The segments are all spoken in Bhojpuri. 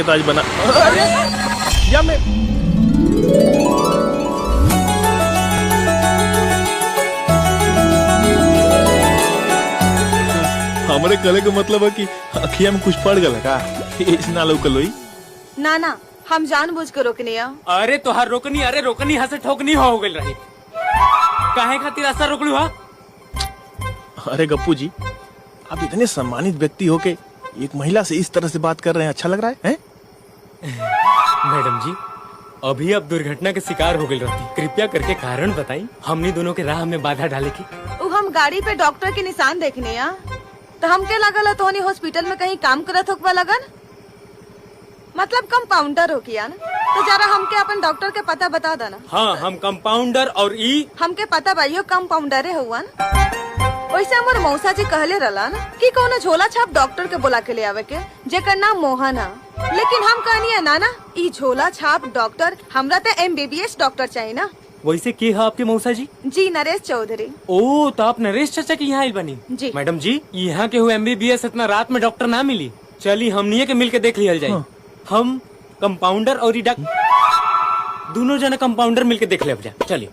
ताज बना। या मैं हमारे कले का मतलब है कि अखिया में कुछ पड़ गया का इतना लौकलोई ना ना हम जानबूझ कर रोकनी है। अरे तोहार रोकनी, अरे रोकनी हसे ठोकनी हो गई रही। काहे खातिर रास्ता रोकलू हा? अरे गप्पू जी, आप इतने सम्मानित व्यक्ति हो के एक महिला से इस तरह से बात कर रहे हैं, अच्छा लग रहा है? मैडम जी, अभी अब दुर्घटना के शिकार हो गई रहती, कृपया करके कारण बताई, हमने दोनों के राह में बाधा डाले की। हम गाड़ी पे डॉक्टर के निशान देखने या तो हमके लगल तोहनी हॉस्पिटल में कहीं काम करत होकवा लगन, मतलब कंपाउंडर हो किया ना, तो जरा हमके अपन डॉक्टर के पता बता देना। हाँ, हम कंपाउंडर और ई हमके पता भाइयों कंपाउंडरे हुआ न। वैसे हमारे मौसा जी कहले रला ना कि कोनो झोला छाप डॉक्टर के बुला के ले आवे के, जेकर नाम मोहन है, लेकिन हम कहनी है ना ई झोला छाप डॉक्टर हमरा तो MBBS डॉक्टर चाहिए ना। वैसे के है आपके मौसा जी? जी नरेश चौधरी। ओ, तो आप नरेश चाचा की यहाँ आइल बनी? जी मैडम जी, यहाँ के हुए MBBS इतना रात में डॉक्टर ना मिली, चली हमनिए के मिल के देख लिया जाए। हम कंपाउंडर और ई डॉक्टर दोनों जने कंपाउंडर मिल के देख ले जा। चलिए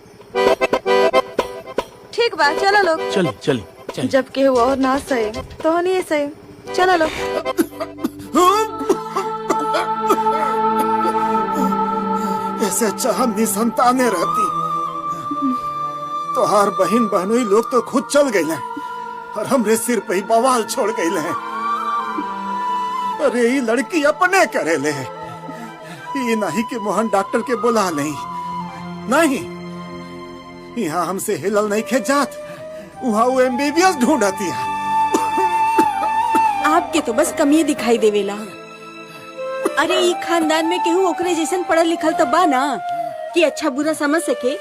ठीक बा, चलो लोग। चलिए चलिए। जब के हुआ और ना सही तो नहीं सही, चलो लोग। ऐसे अच्छा हम निसंताने रहती तो हर बहन बहनोई लोग तो खुद चल गए हैं और हमरे सिर पे ही बवाल छोड़ गए हैं। अरे ये लड़की अपने करे ले, ये नहीं कि मोहन डॉक्टर के बुला नहीं, नहीं यहाँ हमसे हिलल नहीं खे जात, वहाँ वो MBBS ढूंढती है। आपके तो बस कमी दिखाई देवेला। अरे ई खानदान में केहू ओकरे जैसन पढ़ल लिखल तो बा ना कि अच्छा बुरा समझ सके।